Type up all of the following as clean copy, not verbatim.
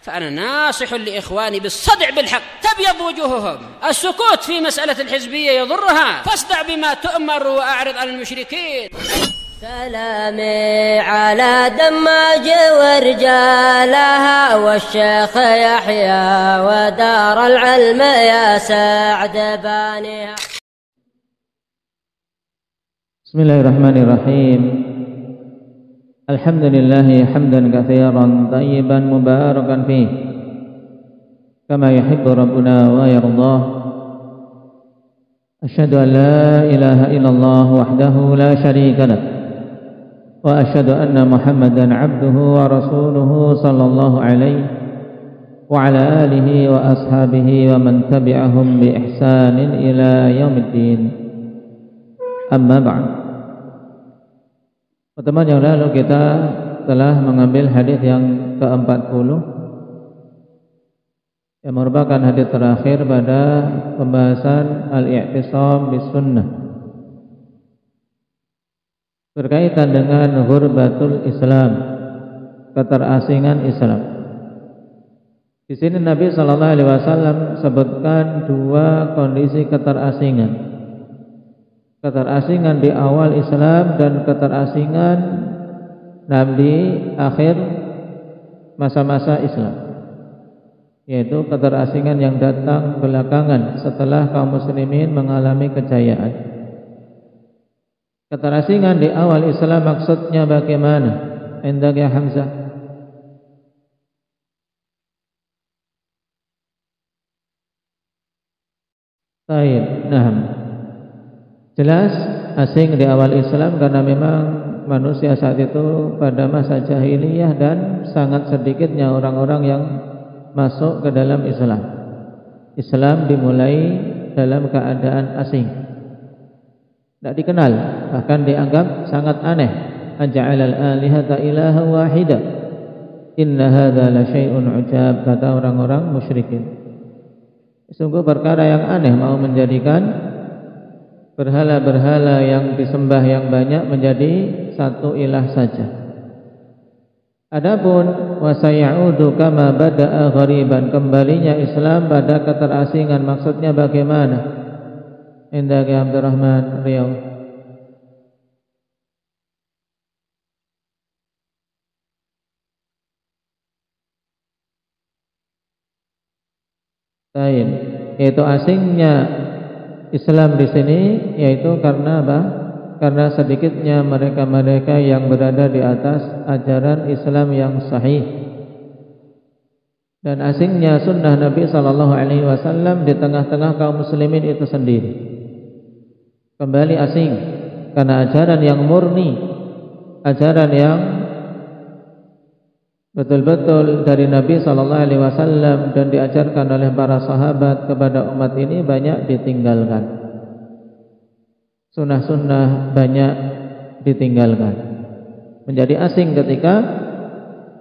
فأنا ناصح لإخواني بالصدع بالحق تبيض وجوههم. السكوت في مسألة الحزبية يضرها، فاصدع بما تؤمر وأعرض عن المشركين. سلامي على دماج ورجالها والشيخ يحيى ودار العلم يا سعد بانيها. بسم الله الرحمن الرحيم. الحمد لله حمدا كثيرا طيبا مباركا فيه كما يحب ربنا ويرضاه. أشهد أن لا إله إلا الله وحده لا شريك له، وأشهد أن محمدا عبده ورسوله صلى الله عليه وعلى آله وأصحابه ومن تبعهم بإحسان إلى يوم الدين. أما بعد. Pertemuan yang lalu kita telah mengambil hadis yang ke-40 yang merupakan hadis terakhir pada pembahasan al-i'tisam bis sunnah berkaitan dengan ghurbatul Islam, keterasingan Islam. Di sini Nabi sallallahu alaihi wasallam sebutkan dua kondisi keterasingan. Keterasingan di awal Islam dan keterasingan di akhir masa-masa Islam, yaitu keterasingan yang datang belakangan setelah kaum muslimin mengalami kejayaan. Keterasingan di awal Islam maksudnya bagaimana? Indak ya Hamzah. Baik, jelas asing di awal Islam karena memang manusia saat itu pada masa jahiliyah dan sangat sedikitnya orang-orang yang masuk ke dalam Islam. Islam dimulai dalam keadaan asing, tidak dikenal, bahkan dianggap sangat aneh. Aja'alal alihata ilaha wahida inna hadza la syai'un ujab, kata orang-orang musyrikin. Sungguh perkara yang aneh mau menjadikan berhala-berhala yang disembah yang banyak menjadi satu ilah saja. Adapun wasayaudu kama bada'a ghariban, kembalinya Islam pada keterasingan, maksudnya bagaimana? Indah ya Abdurrahman Riau. Baik, yaitu asingnya Islam di sini, yaitu karena apa? Karena sedikitnya mereka-mereka yang berada di atas ajaran Islam yang sahih, dan asingnya sunnah Nabi sallallahu alaihi wasallam di tengah-tengah kaum muslimin itu sendiri. Kembali asing karena ajaran yang murni, ajaran yang betul-betul dari Nabi sallallahu alaihi wasallam dan diajarkan oleh para sahabat kepada umat ini banyak ditinggalkan. Sunnah-sunnah banyak ditinggalkan. Menjadi asing ketika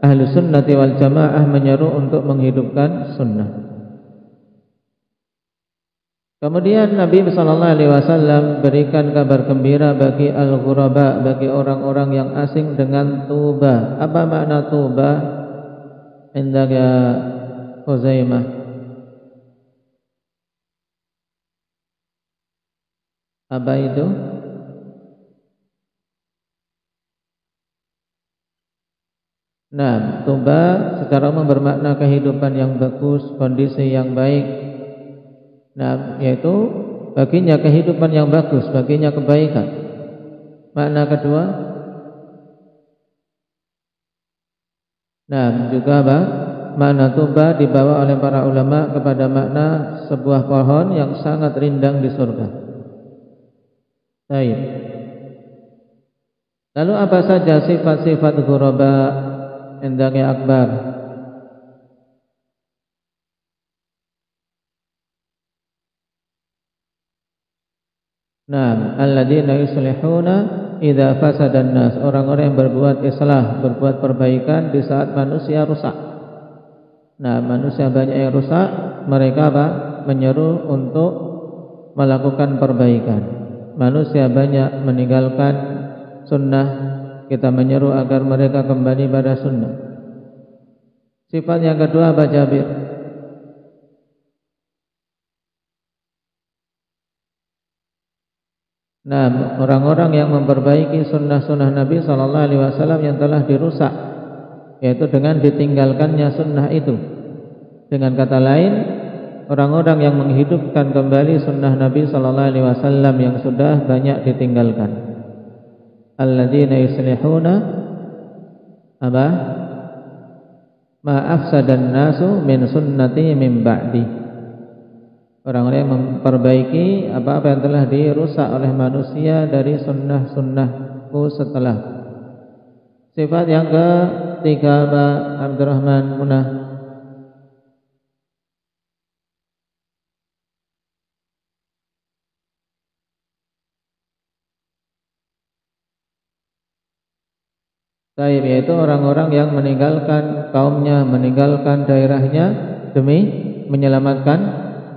ahlu sunnati wal jamaah menyeru untuk menghidupkan sunnah. Kemudian Nabi sallallahu alaihi wasallam berikan kabar gembira bagi al-ghuraba, bagi orang-orang yang asing dengan tuba. Apa makna tuba? Indah ya Huzaimah. Apa itu? Nah, tuba secara umum bermakna kehidupan yang bagus, kondisi yang baik. Nah, yaitu baginya kehidupan yang bagus, baginya kebaikan. Makna kedua, nah juga apa? Makna tuba dibawa oleh para ulama kepada makna sebuah pohon yang sangat rindang di surga. Baik. Lalu apa saja sifat-sifat ghuraba indahnya akbar? Nah, alladzina yuslihuna idza fasadan nas, orang-orang yang berbuat islah, berbuat perbaikan di saat manusia rusak. Nah, manusia banyak yang rusak, mereka apa? Menyeru untuk melakukan perbaikan. Manusia banyak meninggalkan sunnah, kita menyeru agar mereka kembali pada sunnah. Sifat yang kedua apa Jabir? Nah, orang-orang yang memperbaiki sunnah-sunnah Nabi Sallallahu Alaihi Wasallam yang telah dirusak, yaitu dengan ditinggalkannya sunnah itu. Dengan kata lain, orang-orang yang menghidupkan kembali sunnah Nabi Sallallahu Alaihi Wasallam yang sudah banyak ditinggalkan. Alladzina yuslihuna apa? Ma afsadan nasu min sunnati min ba'di. Orang-orang yang memperbaiki apa-apa yang telah dirusak oleh manusia dari sunnah-sunnahku setelah. Sifat yang ketiga Pak Abdurrahman Munah. Yaitu orang-orang yang meninggalkan kaumnya, meninggalkan daerahnya demi menyelamatkan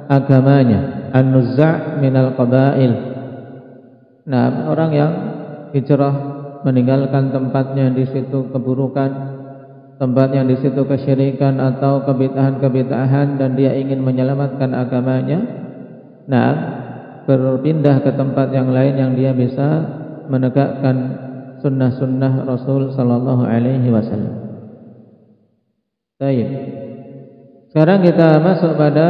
agamanya. An-nuzza' minal qabail. Nah, orang yang hijrah meninggalkan tempatnya di situ keburukan, tempatnya di situ kesyirikan atau kebid'ahan-kebid'ahan, dan dia ingin menyelamatkan agamanya. Nah, berpindah ke tempat yang lain yang dia bisa menegakkan sunnah-sunnah Rasul Sallallahu Alaihi Wasallam. Baik. Sekarang kita masuk pada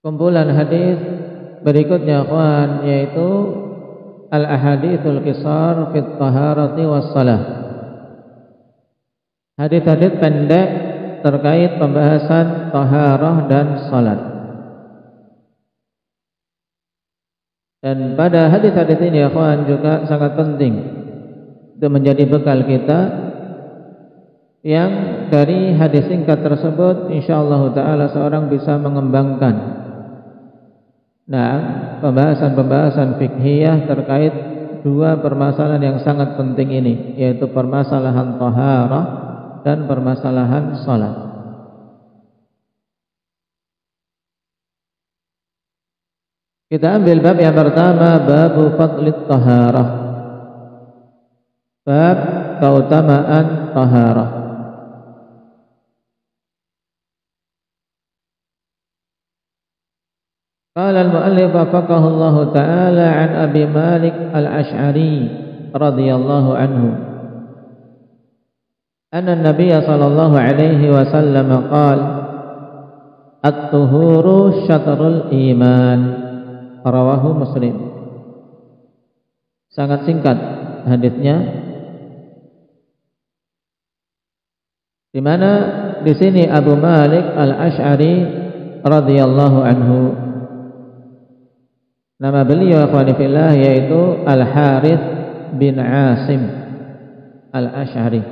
kumpulan hadis berikutnya, akhwan, yaitu al-ahaditsul qisar fit taharati was shalah. Hadis-hadis pendek terkait pembahasan taharah dan salat. Dan pada hadis-hadis ini, akhwan, juga sangat penting untuk menjadi bekal kita, yang dari hadis singkat tersebut insyaallah taala seorang bisa mengembangkan pembahasan fiqhiyah terkait dua permasalahan yang sangat penting ini, yaitu permasalahan taharah dan permasalahan salat. Kita ambil bab yang pertama, bab fadlit taharah. Bab keutamaan taharah. Qala al-mu'allif wafaqahu Allah ta'ala an Abi Malik al-Ash'ari radhiyallahu anhu anna an-nabiy sallallahu alaihi wasallam qala at-tuhuru syatrul iman. Rawahu Muslim. Sangat singkat hadisnya, di mana di sini Abu Malik al-Ash'ari radhiyallahu anhu, nama beliau akhwani fillah yaitu Al-Harith bin Asim al-Ash'ari,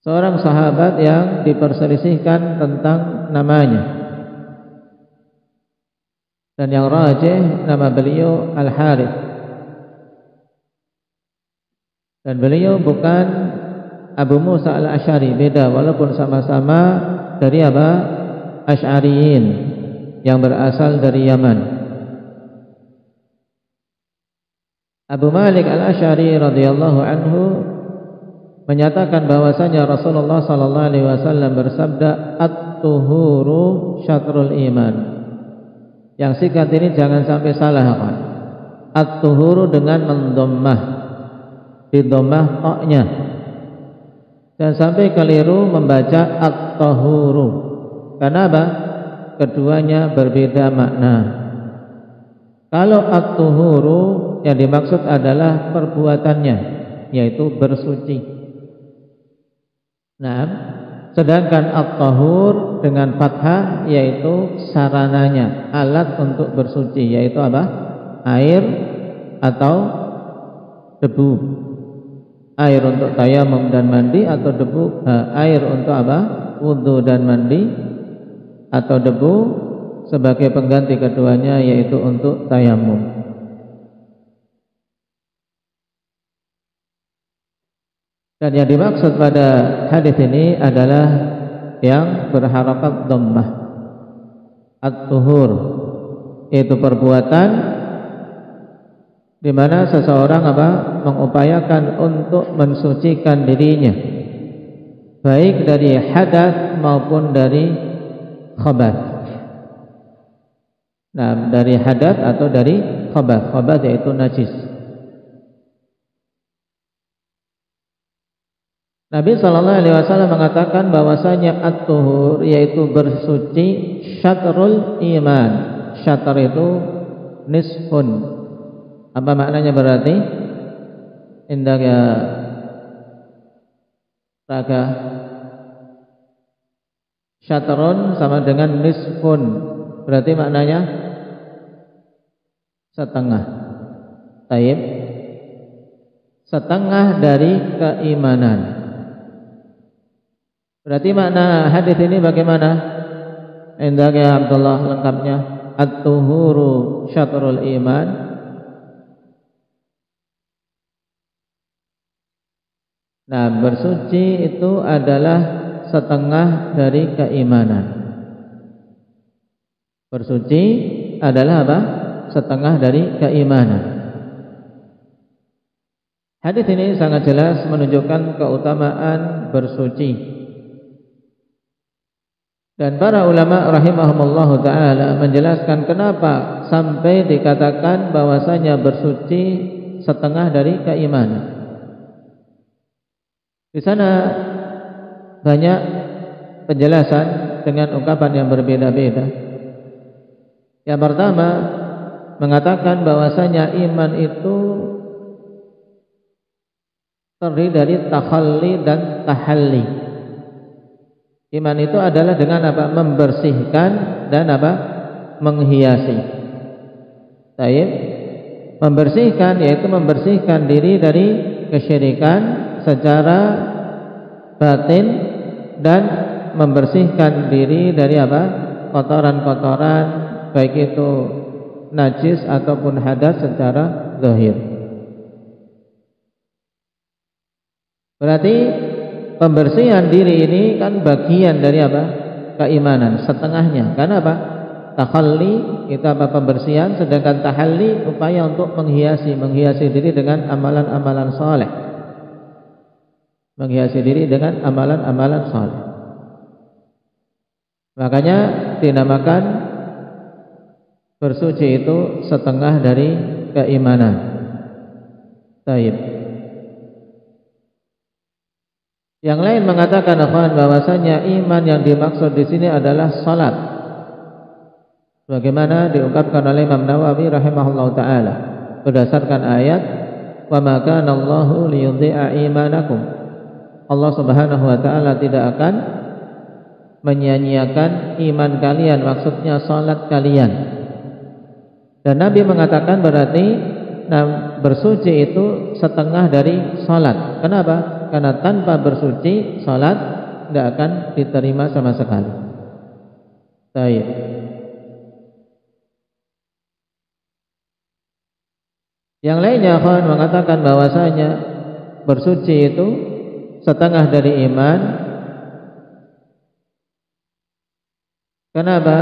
seorang sahabat yang diperselisihkan tentang namanya. Dan yang rajih nama beliau Al-Harith. Dan beliau bukan Abu Musa al-Asy'ari, beda, walaupun sama-sama dari apa? Asy'ariyin yang berasal dari Yaman. Abu Malik al-Asy'ari radhiyallahu anhu menyatakan bahwasanya Rasulullah sallallahu alaihi wasallam bersabda, at-tuhuru syatrul iman. Yang singkat ini jangan sampai salah, kan? At-tuhuru dengan mendommah, didommah ta-nya. Jangan sampai keliru membaca at-tahuru. Karena apa? Keduanya berbeda makna. Kalau at-tuhuru yang dimaksud adalah perbuatannya, yaitu bersuci. Nah, sedangkan at-tahur dengan fathah yaitu sarananya, alat untuk bersuci, yaitu apa? Air atau debu. Air untuk tayamum dan mandi, atau debu, air untuk apa? Wudu dan mandi, atau debu sebagai pengganti keduanya, yaitu untuk tayamum. Dan yang dimaksud pada hadis ini adalah yang berharakat dhammah, at-tuhur, yaitu perbuatan di mana seseorang mengupayakan untuk mensucikan dirinya, baik dari hadas maupun dari khabath. Nah, dari hadas atau dari khabath. Khabath yaitu najis. Nabi SAW mengatakan bahwasanya at-tuhur yaitu bersuci syatrul iman. Syatr itu nisfun. Apa maknanya berarti? Indah ya raga. Syatrun sama dengan nisfun. Berarti maknanya setengah. Taib. Setengah dari keimanan. Berarti makna hadis ini bagaimana? Indah ya Abdullah lengkapnya. At-tuhuru syatrul iman. Nah, bersuci itu adalah setengah dari keimanan. Bersuci adalah setengah dari keimanan. Hadis ini sangat jelas menunjukkan keutamaan bersuci. Dan para ulama rahimahumullahu ta'ala menjelaskan kenapa sampai dikatakan bahwasanya bersuci setengah dari keimanan. Di sana banyak penjelasan dengan ungkapan yang berbeda-beda. Yang pertama mengatakan bahwasanya iman itu terdiri dari takhalli dan tahalli. Iman itu adalah dengan membersihkan dan menghiasi. Baik. Membersihkan yaitu membersihkan diri dari kesyirikan secara batin dan membersihkan diri dari kotoran-kotoran baik itu najis ataupun hadas secara zahir. Berarti pembersihan diri ini kan bagian dari keimanan, setengahnya. Karena takhalli itu pembersihan, sedangkan tahalli upaya untuk menghiasi diri dengan amalan-amalan saleh. Menghiasi diri dengan amalan-amalan saleh. Makanya dinamakan bersuci itu setengah dari keimanan. Baik. Yang lain mengatakan bahwasanya iman yang dimaksud di sini adalah salat. Sebagaimana diungkapkan oleh Imam Nawawi rahimahullahu taala berdasarkan ayat wa ma kana Allahu liyudhi'a imanakum. Allah Subhanahu wa taala tidak akan menyia-nyiakan iman kalian, maksudnya salat kalian. Dan Nabi mengatakan berarti bersuci itu setengah dari salat. Kenapa? Karena tanpa bersuci salat tidak akan diterima sama sekali. Baik. Yang lainnya mengatakan bahwasanya bersuci itu setengah dari iman. Kenapa?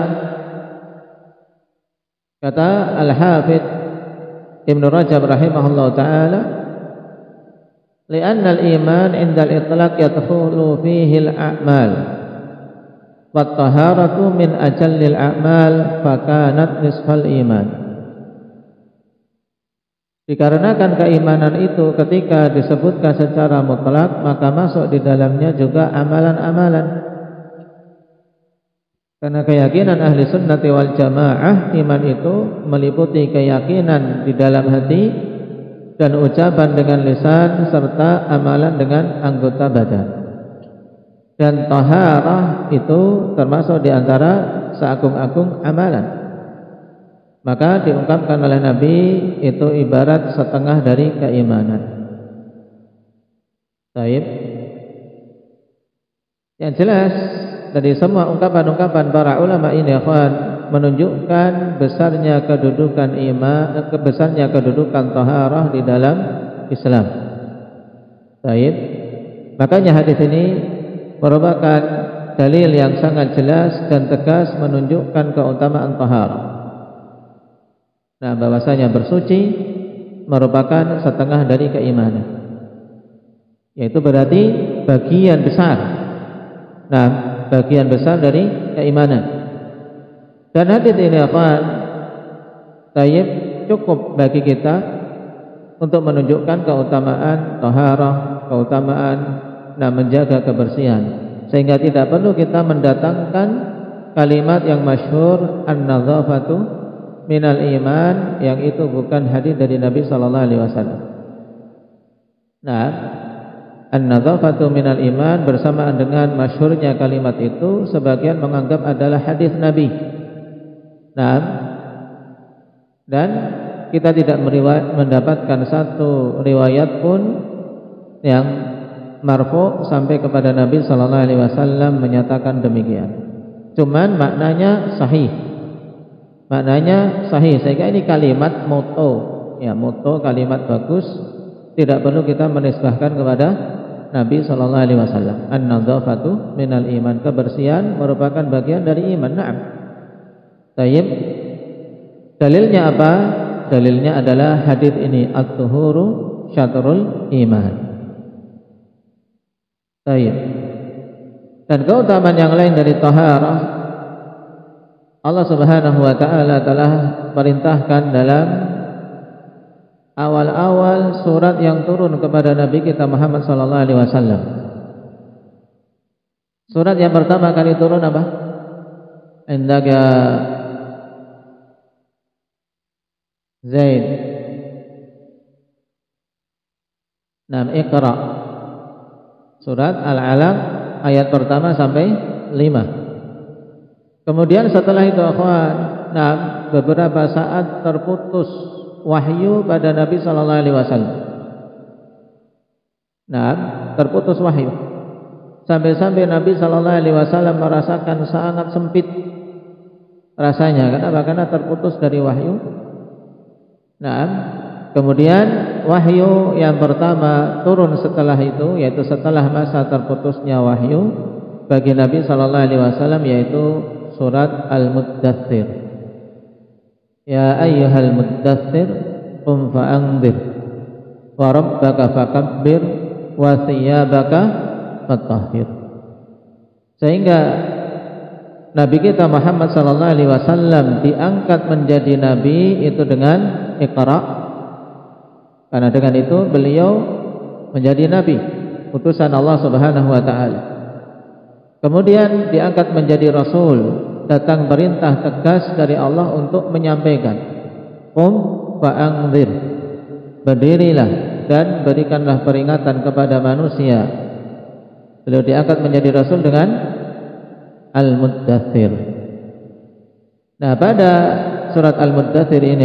Kata Al-Hafidz Ibnu Rajab rahimahullahu taala, "Li'anna al-iman 'inda al-itlaq yadkhulu fihi al-a'mal wa at-taharatu min ajallil a'mal fa kanat nisfal iman." Dikarenakan keimanan itu ketika disebutkan secara mutlak maka masuk di dalamnya juga amalan-amalan. Karena keyakinan ahli sunnati wal jamaah, iman itu meliputi keyakinan di dalam hati dan ucapan dengan lisan serta amalan dengan anggota badan. Dan taharah itu termasuk di antara seagung-agung amalan. Maka diungkapkan oleh Nabi itu ibarat setengah dari keimanan. Baik. Yang jelas dari semua ungkapan-ungkapan para ulama ini menunjukkan besarnya kedudukan iman, besarnya kedudukan taharah di dalam Islam. Baik. Makanya hadis ini merupakan dalil yang sangat jelas dan tegas menunjukkan keutamaan taharah. Nah, bahwasanya bersuci merupakan setengah dari keimanan. Yaitu berarti bagian besar. Nah, bagian besar dari keimanan. Dan hadis ini cukup bagi kita untuk menunjukkan keutamaan taharah, keutamaan menjaga kebersihan, sehingga tidak perlu kita mendatangkan kalimat yang masyhur an-nadzafatu minal iman, yang itu bukan hadis dari Nabi sallallahu alaihi wasallam. Nah, an-nadzafatu minal iman bersamaan dengan masyhurnya kalimat itu, sebagian menganggap adalah hadis Nabi. Nah, dan kita tidak mendapatkan satu riwayat pun yang marfu sampai kepada Nabi sallallahu alaihi wasallam menyatakan demikian. Cuman maknanya sahih. Maknanya sahih, sehingga ini kalimat moto. Ya, moto kalimat bagus, tidak perlu kita menisbahkan kepada Nabi sallallahu alaihi wasallam. An-nadzafatu minal iman, kebersihan merupakan bagian dari iman. Naam. Tayyib. Dalilnya apa? Dalilnya adalah hadis ini, at-tuhuru syatrul iman. Tayyib. Dan keutamaan yang lain dari taharah, Allah Subhanahu wa taala telah perintahkan dalam awal-awal surat yang turun kepada Nabi kita Muhammad sallallahu alaihi wasallam. Surat yang pertama kali turun apa? Indaka Zaid. Iqra. Surat Al-Alaq ayat pertama sampai 5. Kemudian setelah itu beberapa saat terputus wahyu pada Nabi sallallahu alaihi wasallam. Terputus wahyu. Sampai-sampai Nabi sallallahu alaihi wasallam merasakan sangat sempit rasanya. Kenapa? Karena terputus dari wahyu. Kemudian wahyu yang pertama turun setelah itu, yaitu setelah masa terputusnya wahyu bagi Nabi sallallahu alaihi wasallam, yaitu surat Al-Muddatsir. Ya ayyuhal muddatsir qum fa'anzir wa rabbaka fakabbir wa thiyabaka fatahhir. Sehingga Nabi kita Muhammad sallallahu alaihi wasallam diangkat menjadi nabi itu dengan Iqra, karena dengan itu beliau menjadi nabi, utusan Allah Subhanahu wa taala. Kemudian diangkat menjadi rasul, datang perintah tegas dari Allah untuk menyampaikan. Qum fa'anzir, berdirilah dan berikanlah peringatan kepada manusia. Beliau diangkat menjadi rasul dengan Al-Muddatsir. Nah, pada surat Al-Muddatsir ini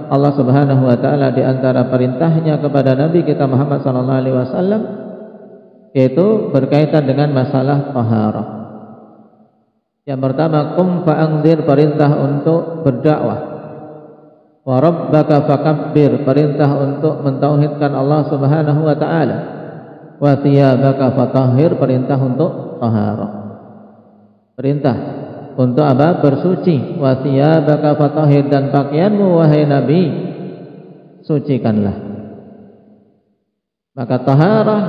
Allah Subhanahu wa taala di antara perintahnya kepada Nabi kita Muhammad sallallahu alaihi wasallam yaitu berkaitan dengan masalah taharah. Yang pertama, qum fa'anzir, perintah untuk berdakwah. Wa rabbaka fakabbir, perintah untuk mentauhidkan Allah Subhanahu wa taala. Wa thiyabaka fatahhir, perintah untuk taharah. Perintah untuk apa? Bersuci. Wa thiyabaka fatahhir, dan pakaianmu wahai Nabi sucikanlah. Maka taharah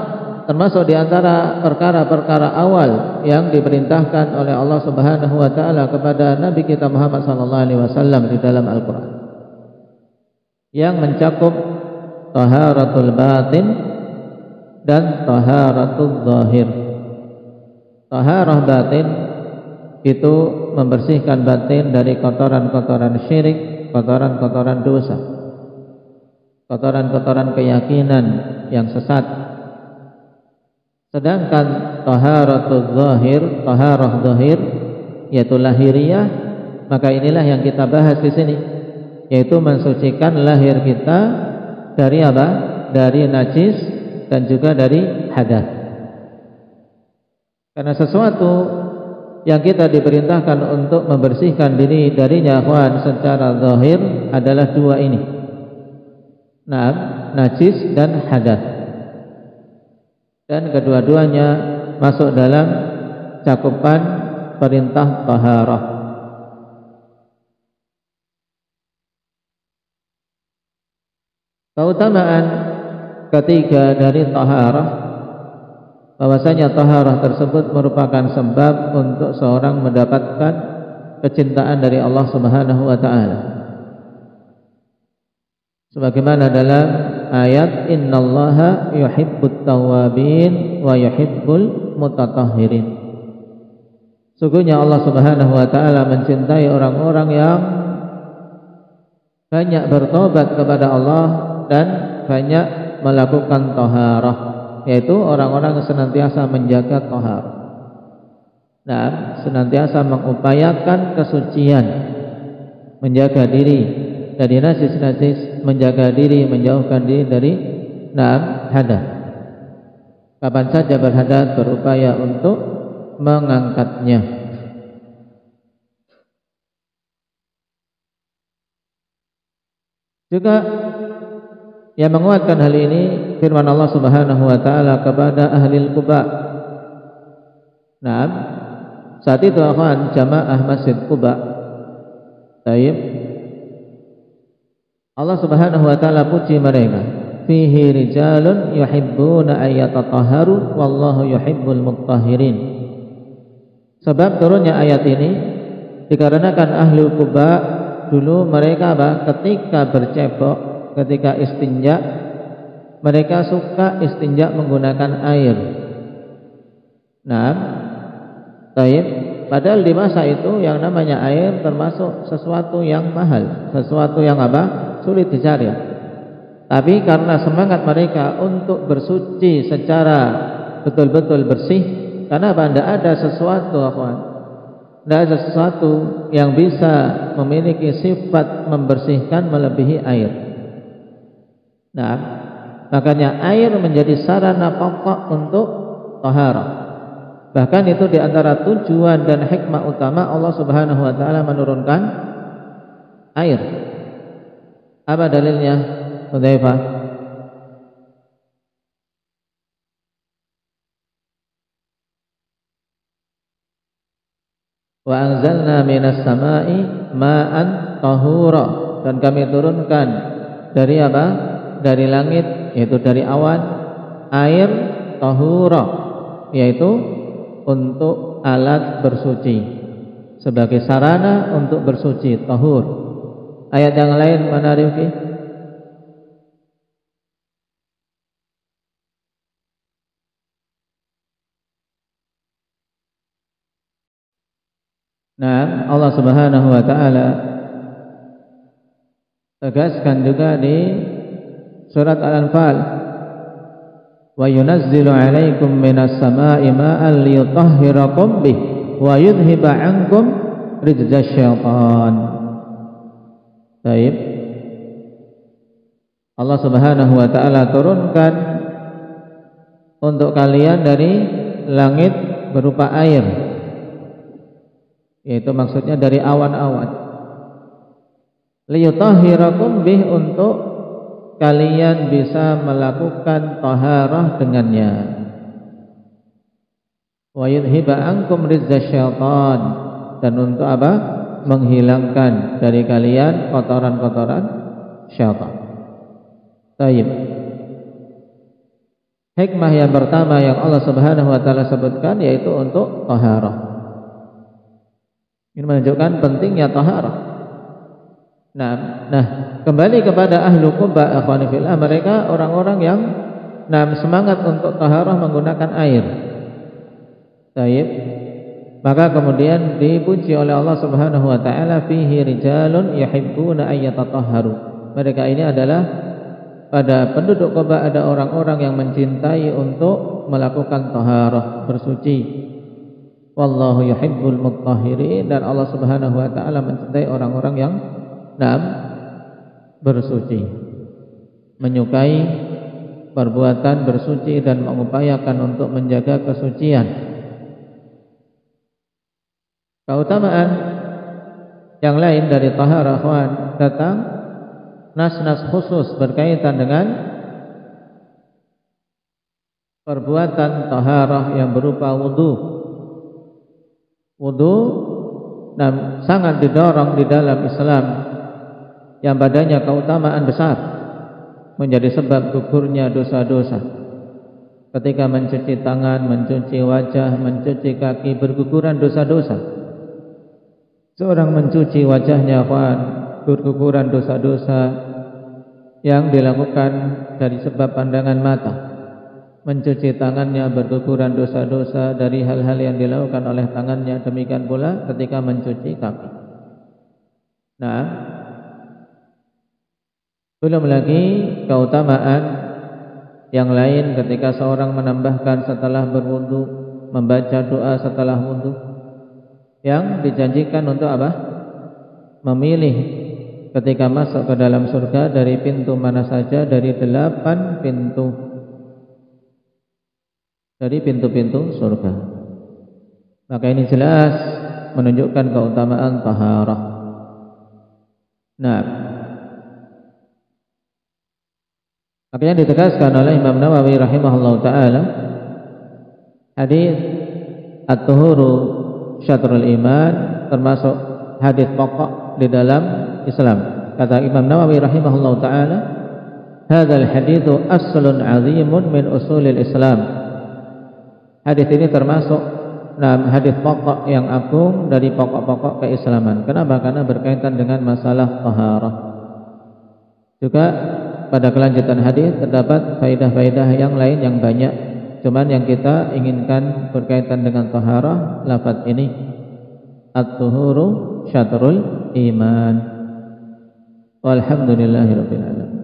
termasuk di antara perkara-perkara awal yang diperintahkan oleh Allah Subhanahu wa taala kepada Nabi kita Muhammad sallallahu alaihi wasallam di dalam Al-Qur'an, yang mencakup taharatul batin dan taharatul zahir. Taharah batin itu membersihkan batin dari kotoran-kotoran syirik, kotoran-kotoran dosa, kotoran-kotoran keyakinan yang sesat. Sedangkan taharatul zahir, taharah zahir, yaitu lahiriah, maka inilah yang kita bahas di sini, yaitu mensucikan lahir kita dari apa? Dari najis dan juga dari hadas. Karena sesuatu yang kita diperintahkan untuk membersihkan diri darinya secara zahir adalah dua ini. Najis dan hadas. Dan kedua-duanya masuk dalam cakupan perintah taharah. Keutamaan ketiga dari taharah, bahwasanya taharah tersebut merupakan sebab untuk seorang mendapatkan kecintaan dari Allah Subhanahu wa taala. Sebagaimana dalam ayat innallaha yuhibbut tawwabin wa yuhibbul mutatahhirin. Sungguhnya Allah Subhanahu wa taala mencintai orang-orang yang banyak bertobat kepada Allah dan banyak melakukan taharah, yaitu orang-orang yang senantiasa menjaga taharah dan senantiasa mengupayakan kesucian, menjaga diri dari najis-najis, menjaga diri, menjauhkan diri dari hadas. Kapan saja berhadas berupaya untuk mengangkatnya. Juga yang menguatkan hal ini firman Allah Subhanahu wa taala kepada ahli Quba. Saat itu akhwan jamaah Masjid Quba. Taib. Allah Subhanahu wa taala puji mereka. Fihi rijalun yuhibbuna ayyatatahharu wallahu yuhibbul mutahhirin. Sebab turunnya ayat ini dikarenakan ahli Quba dulu mereka ketika bercebok, ketika istinja, mereka suka istinja menggunakan air. Taib. Padahal di masa itu yang namanya air termasuk sesuatu yang mahal, sesuatu yang sulit dicari. Tapi karena semangat mereka untuk bersuci secara betul-betul bersih, karena tidak ada sesuatu, tidak ada sesuatu yang bisa memiliki sifat membersihkan melebihi air. Makanya air menjadi sarana pokok untuk taharah. Bahkan itu diantara tujuan dan hikmah utama Allah Subhanahu wa taala menurunkan air. Apa dalilnya? Hudzaifah. Wa anzalna minas sama'i ma'an tahura, dan kami turunkan dari apa? Dari langit, yaitu dari awan, air tahura, yaitu untuk alat bersuci, sebagai sarana untuk bersuci, tahur. Ayat yang lain mana Rifki? Allah Subhanahu wa taala tegaskan juga di surat Al-Anfal, wa yunazzilu 'alaikum minas sama'i ma'an liyutahhirakum bih wa yudhhiba 'ankum rijzasy syaitan. Baik. Allah Subhanahu wa taala turunkan untuk kalian dari langit berupa air, yaitu maksudnya dari awan-awan. Liyutahhirakum bih, untuk kalian bisa melakukan taharah dengannya. Wa yudhiba ankum rizza syaitan, dan untuk apa? Menghilangkan dari kalian kotoran-kotoran syaitan. Baik. Hikmah yang pertama yang Allah Subhanahu wa taala sebutkan yaitu untuk taharah. Ini menunjukkan pentingnya taharah. Nah, kembali kepada ahlu Quba, akhwani fillah, mereka orang-orang yang semangat untuk taharah menggunakan air. Baik. Maka kemudian dipuji oleh Allah Subhanahu wa taala, fihi rijalun yuhibbuna ayyatatahharu. Mereka ini adalah, pada penduduk Quba ada orang-orang yang mencintai untuk melakukan taharah, bersuci. Wallahu yuhibbul mutahhirin, dan Allah Subhanahu wa taala mencintai orang-orang yang bersuci, menyukai perbuatan bersuci dan mengupayakan untuk menjaga kesucian. Keutamaan yang lain dari taharah, datang nas-nas khusus berkaitan dengan perbuatan taharah yang berupa wudu. Wudu sangat didorong di dalam Islam, yang padanya keutamaan besar. menjadi sebab gugurnya dosa-dosa. Ketika mencuci tangan, mencuci wajah, mencuci kaki, berguguran dosa-dosa. Seorang mencuci wajahnya berguguran dosa-dosa yang dilakukan dari sebab pandangan mata. Mencuci tangannya berguguran dosa-dosa dari hal-hal yang dilakukan oleh tangannya. Demikian pula ketika mencuci kaki. Nah, belum lagi keutamaan yang lain ketika seorang menambahkan setelah berwudu, membaca doa setelah wudu, yang dijanjikan untuk apa? Memilih ketika masuk ke dalam surga dari pintu mana saja dari 8 pintu, dari pintu-pintu surga. Maka ini jelas menunjukkan keutamaan taharah. Nah, makanya ditegaskan oleh Imam Nawawi rahimahullahu taala, hadis at-tuhuru syatrul iman termasuk hadis pokok di dalam Islam. Kata Imam Nawawi rahimahullahu taala, hadzal haditsu aslun 'azimun min usulil Islam. Hadis ini termasuk hadis pokok yang agung dari pokok-pokok keislaman. Kenapa? Karena berkaitan dengan masalah taharah. Juga pada kelanjutan hadis terdapat faedah-faedah yang lain yang banyak. Cuman yang kita inginkan berkaitan dengan taharah, lafaz ini at-tuhuru syatrul iman. Walhamdulillahirabbil alamin.